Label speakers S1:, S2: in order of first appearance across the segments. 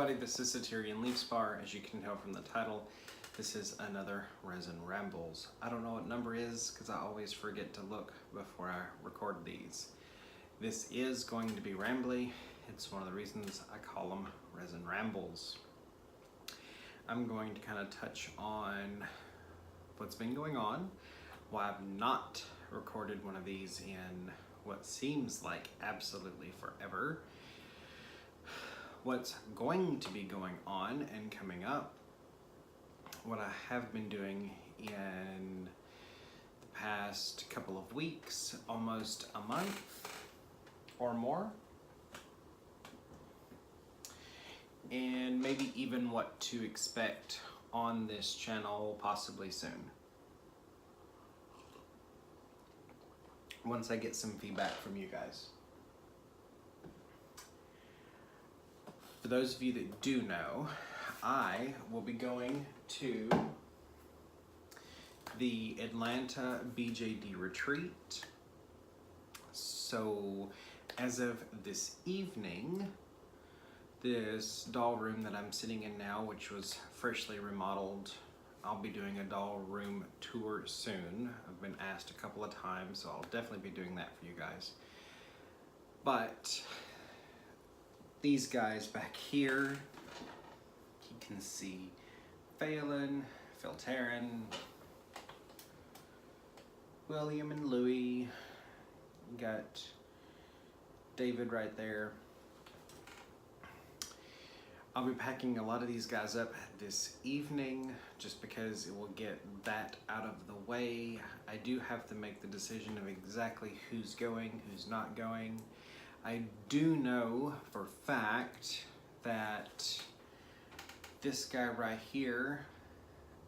S1: everybody, this is Satirian Leaf Spar. As you can tell from the title, this is another Resin Rambles. I don't know what number is because I always forget to look before I record these. This is going to be rambly. It's one of the reasons I call them Resin Rambles. I'm going to kind of touch on what's been going on, why I've not recorded one of these in what seems like absolutely forever, what's going to be going on and coming up, what I have been doing in the past couple of weeks, almost a month or more, and maybe even what to expect on this channel possibly soon. Once I get some feedback from you guys. For those of you that do know, I will be going to the Atlanta BJD retreat. So as of this evening, this doll room that I'm sitting in now, which was freshly remodeled, I'll be doing a doll room tour soon. I've been asked a couple of times, so I'll definitely be doing that for you guys. But these guys back here, you can see Phelan, Phil Taryn, William and Louie. You got David right there. I'll be packing a lot of these guys up this evening just because it will get that out of the way. I do have to make the decision of exactly who's going, who's not going. I do know for a fact that this guy right here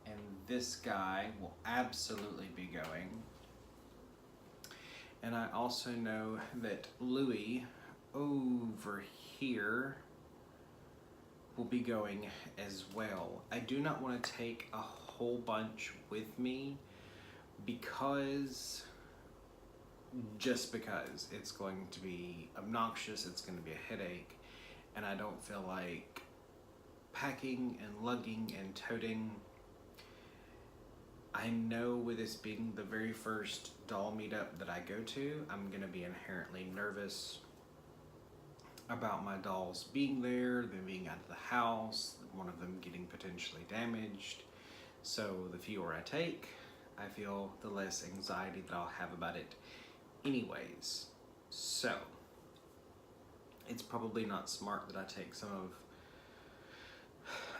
S1: and this guy will absolutely be going. And I also know that Louie over here will be going as well. I do not want to take a whole bunch with me just because it's going to be obnoxious, it's going to be a headache, and I don't feel like packing and lugging and toting. I know with this being the very first doll meetup that I go to, I'm going to be inherently nervous about my dolls being there, them being out of the house, one of them getting potentially damaged. So the fewer I take, I feel the less anxiety that I'll have about it anyways. So it's probably not smart that I take some of,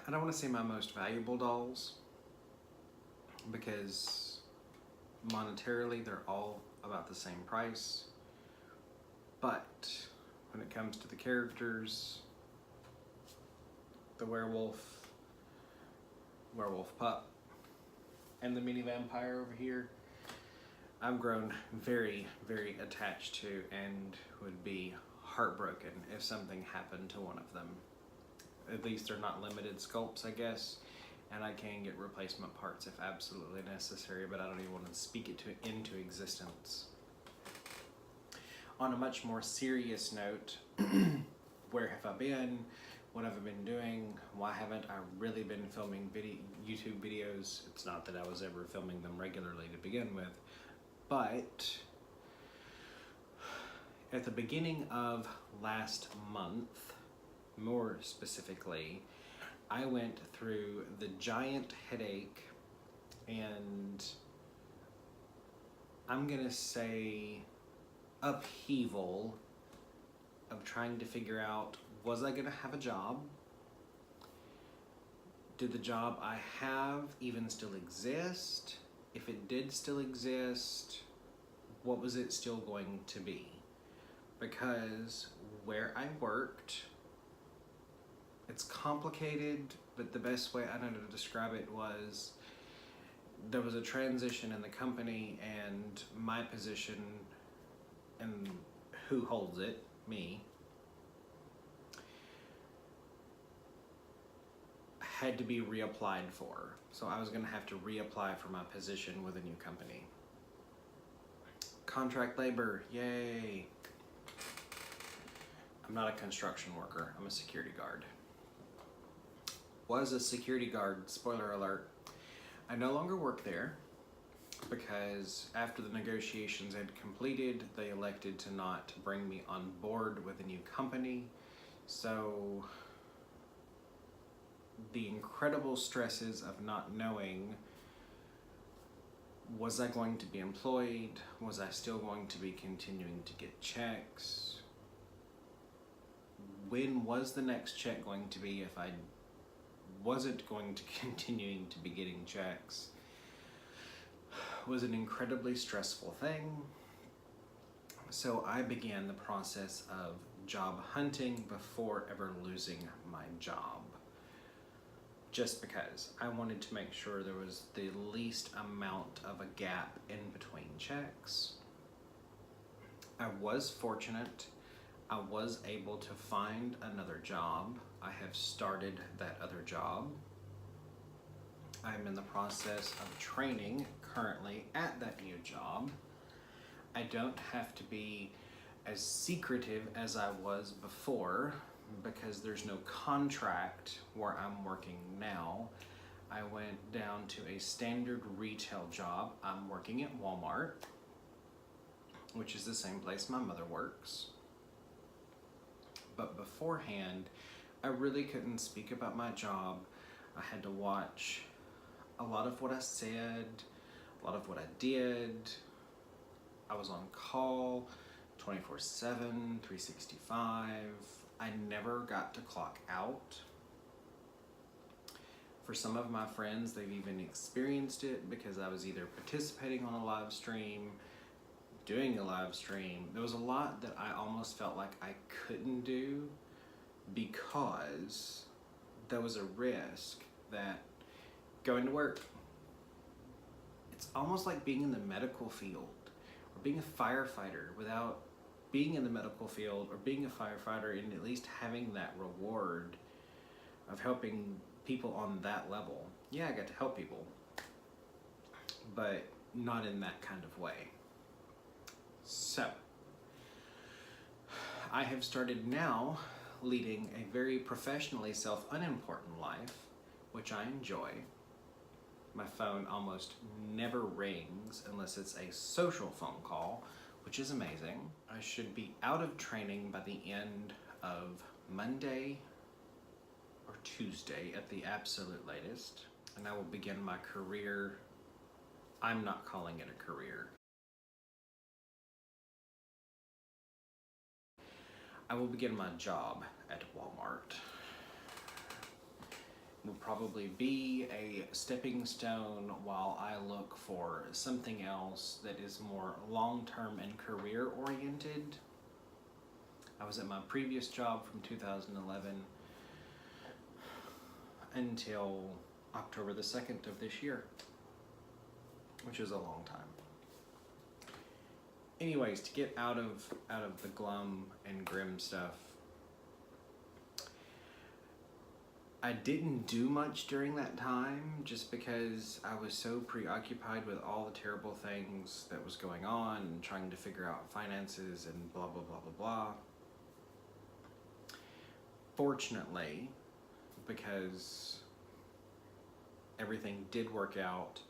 S1: I don't want to say my most valuable dolls, because monetarily they're all about the same price, but when it comes to the characters, the werewolf pup, and the mini vampire over here, I've grown very, very attached to and would be heartbroken if something happened to one of them. At least they're not limited sculpts, I guess, and I can get replacement parts if absolutely necessary, but I don't even want to speak it into existence. On a much more serious note, where have I been? What have I been doing? Why haven't I really been filming YouTube videos? It's not that I was ever filming them regularly to begin with, but at the beginning of last month, more specifically, I went through the giant headache and I'm gonna say upheaval of trying to figure out, was I gonna have a job? Did the job I have even still exist? If it did still exist, what was it still going to be? Because where I worked, it's complicated, but the best way I know to describe it was there was a transition in the company, and my position and who holds it, me, had to be reapplied for. So I was going to have to reapply for my position with a new company. Contract labor, yay! I'm not a construction worker, I'm a security guard. was a security guard, spoiler alert. I no longer work there because after the negotiations had completed, they elected to not bring me on board with a new company. So the incredible stresses of not knowing, was I going to be employed? Was I still going to be continuing to get checks? When was the next check going to be if I wasn't going to continuing to be getting checks? Was an incredibly stressful thing. So I began the process of job hunting before ever losing my job. Just because I wanted to make sure there was the least amount of a gap in between checks. I was fortunate. I was able to find another job. I have started that other job. I'm in the process of training currently at that new job. I don't have to be as secretive as I was before because there's no contract where I'm working now. I went down to a standard retail job. I'm working at Walmart, which is the same place my mother works. But beforehand, I really couldn't speak about my job. I had to watch a lot of what I said, a lot of what I did. I was on call 24/7, 365. I never got to clock out. For some of my friends, they've even experienced it because I was either participating on a live stream, doing a live stream. There was a lot that I almost felt like I couldn't do because there was a risk that going to work, it's almost like being in the medical field or being a firefighter without being in the medical field, or being a firefighter and at least having that reward of helping people on that level. Yeah, I got to help people, but not in that kind of way. So, I have started now leading a very professionally self-unimportant life, which I enjoy. My phone almost never rings unless it's a social phone call, which is amazing. I should be out of training by the end of Monday or Tuesday at the absolute latest, and I will begin my career. I'm not calling it a career. I will begin my job at Walmart. It will probably be a stepping stone while I look for something else that is more long-term and career-oriented. I was at my previous job from 2011 until October the 2nd of this year, which is a long time. Anyways, to get out of the glum and grim stuff, I didn't do much during that time just because I was so preoccupied with all the terrible things that was going on and trying to figure out finances and blah, blah, blah, blah, blah. Fortunately, because everything did work out,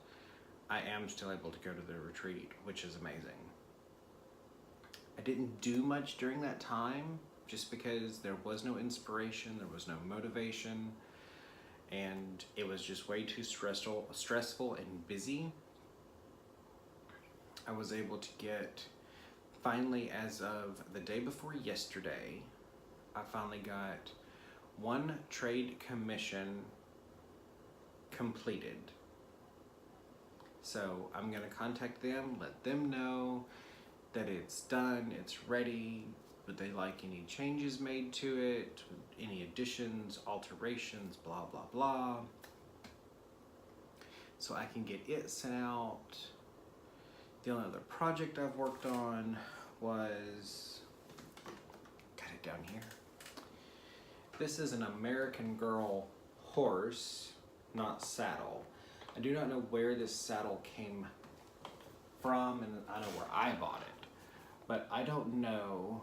S1: I am still able to go to the retreat, which is amazing. I didn't do much during that time just because there was no inspiration, there was no motivation, and it was just way too stressful and busy. I was able to get, finally, as of the day before yesterday, I finally got one trade commission completed. So I'm gonna contact them, let them know that it's done, it's ready. Would they like any changes made to it? Any additions, alterations, blah, blah, blah. So I can get it sent out. The only other project I've worked on was, got it down here. This is an American Girl horse, not saddle. I do not know where this saddle came from, and I know where I bought it, but I don't know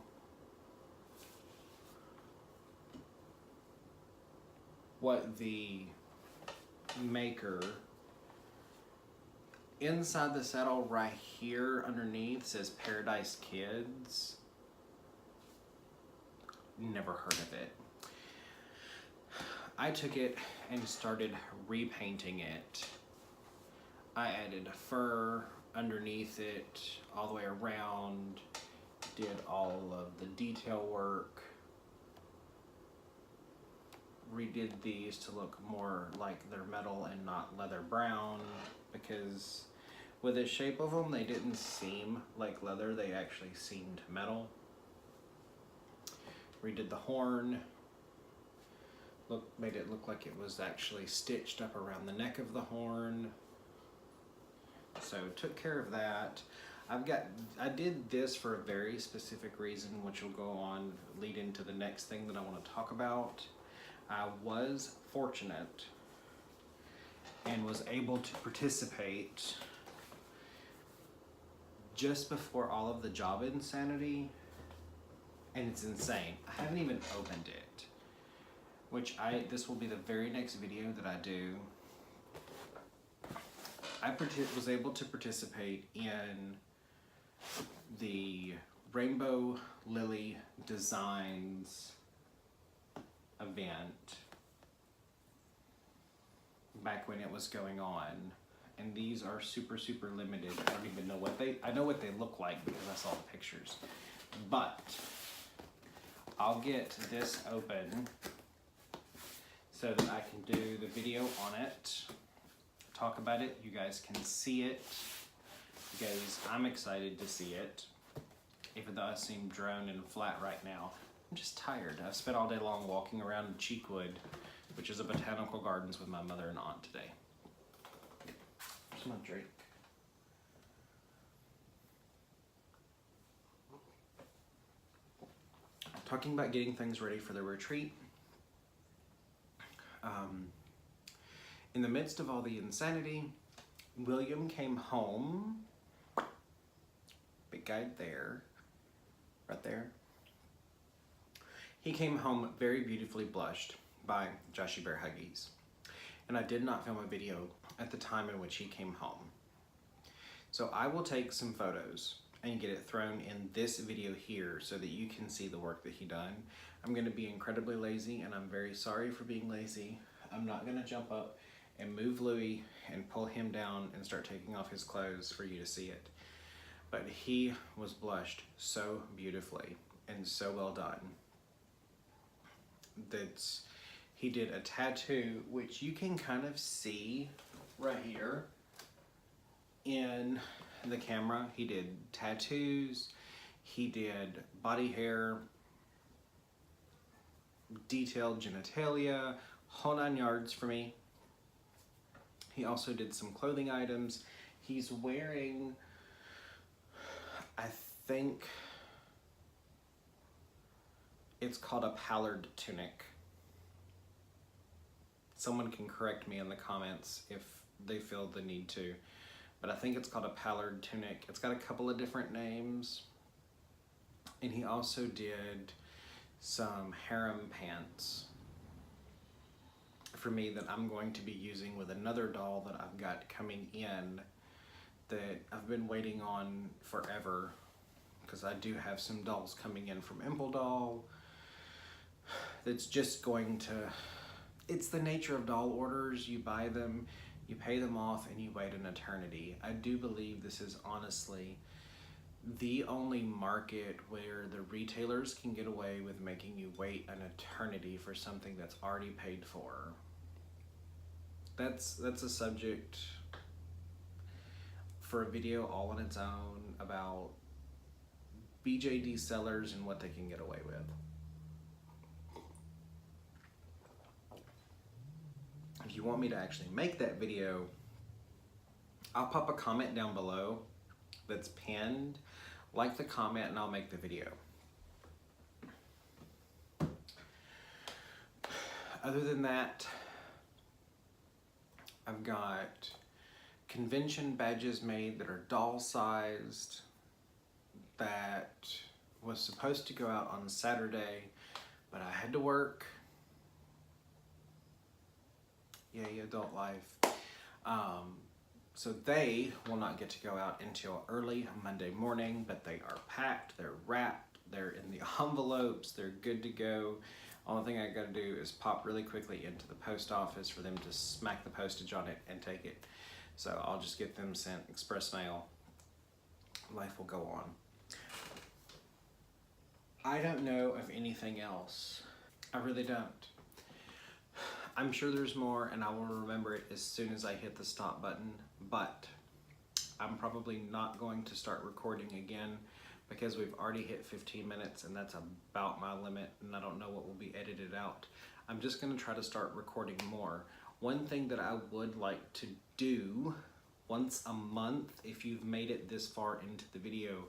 S1: what the maker. Inside the saddle right here underneath says Paradise Kids. Never heard of it. I took it and started repainting it. I added fur underneath it, all the way around, did all of the detail work, redid these to look more like they're metal and not leather brown, because with the shape of them, they didn't seem like leather, they actually seemed metal. Redid the horn, made it look like it was actually stitched up around the neck of the horn. So took care of that. I did this for a very specific reason, which will go on, lead into the next thing that I want to talk about. I was fortunate and was able to participate just before all of the job insanity, and it's insane. I haven't even opened it, this will be the very next video that I do. I was able to participate in the Rainbow Lily Designs event back when it was going on, and these are super limited. I don't even know I know what they look like because I saw the pictures, but I'll get this open so that I can do the video on it, talk about it, you guys can see it, because I'm excited to see it, even though I seem drone and flat right now. I'm just tired. I've spent all day long walking around Cheekwood, which is a botanical gardens, with my mother and aunt today. Here's my drink. Talking about getting things ready for the retreat. In the midst of all the insanity, William came home. Big guy there, right there. He came home very beautifully blushed by Joshy Bear Huggies. And I did not film a video at the time in which he came home. So I will take some photos and get it thrown in this video here so that you can see the work that he done. I'm gonna be incredibly lazy, and I'm very sorry for being lazy. I'm not gonna jump up and move Louis and pull him down and start taking off his clothes for you to see it. But he was blushed so beautifully and so well done. He did a tattoo, which you can kind of see right here in the camera. He did tattoos, he did body hair, detailed genitalia, whole 9 yards for me. He also did some clothing items. He's wearing, I think it's called a pallard tunic. Someone can correct me in the comments if they feel the need to, but I think it's called a pallard tunic. It's got a couple of different names. And he also did some harem pants for me that I'm going to be using with another doll that I've got coming in that I've been waiting on forever, because I do have some dolls coming in from Imple Doll that's just going to, it's the nature of doll orders. You buy them, you pay them off, and you wait an eternity. I do believe this is honestly the only market where the retailers can get away with making you wait an eternity for something that's already paid for. That's a subject for a video all on its own about BJD sellers and what they can get away with. If you want me to actually make that video, I'll pop a comment down below that's pinned. Like the comment and I'll make the video. Other than that, I've got convention badges made that are doll sized that was supposed to go out on Saturday, but I had to work. Yay, adult life. So they will not get to go out until early Monday morning, but they are packed, they're wrapped, they're in the envelopes, they're good to go. Only thing I gotta do is pop really quickly into the post office for them to smack the postage on it and take it. So I'll just get them sent express mail. Life will go on. I don't know of anything else. I really don't. I'm sure there's more, and I will remember it as soon as I hit the stop button, but I'm probably not going to start recording again because we've already hit 15 minutes and that's about my limit, and I don't know what will be edited out. I'm just going to try to start recording more. One thing that I would like to do once a month, if you've made it this far into the video,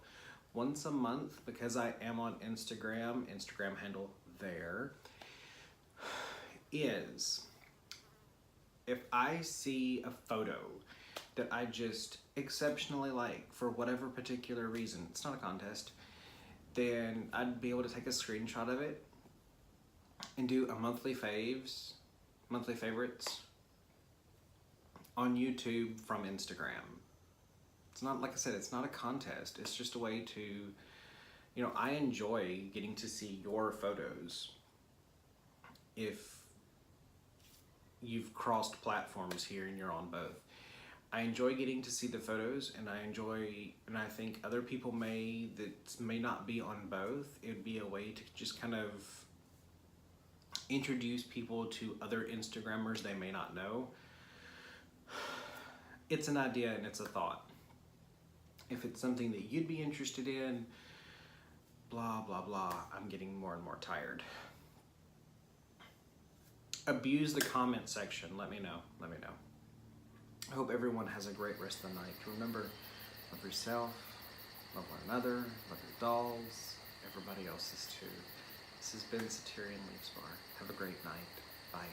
S1: once a month, because I am on Instagram handle there, is if I see a photo that I just exceptionally like for whatever particular reason, it's not a contest, then I'd be able to take a screenshot of it and do a monthly favorites on YouTube from Instagram. It's not, like I said, it's not a contest. It's just a way to, you know, I enjoy getting to see your photos. If you've crossed platforms here and you're on both, I enjoy getting to see the photos, and I think other people may not be on both. It would be a way to just kind of introduce people to other Instagrammers they may not know. It's an idea and it's a thought. If it's something that you'd be interested in, blah, blah, blah. I'm getting more and more tired. Abuse the comment section. Let me know. Let me know. I hope everyone has a great rest of the night. Remember, love yourself, love one another, love your dolls, everybody else's too. This has been Satyrian Leaf Bar. Have a great night. Bye.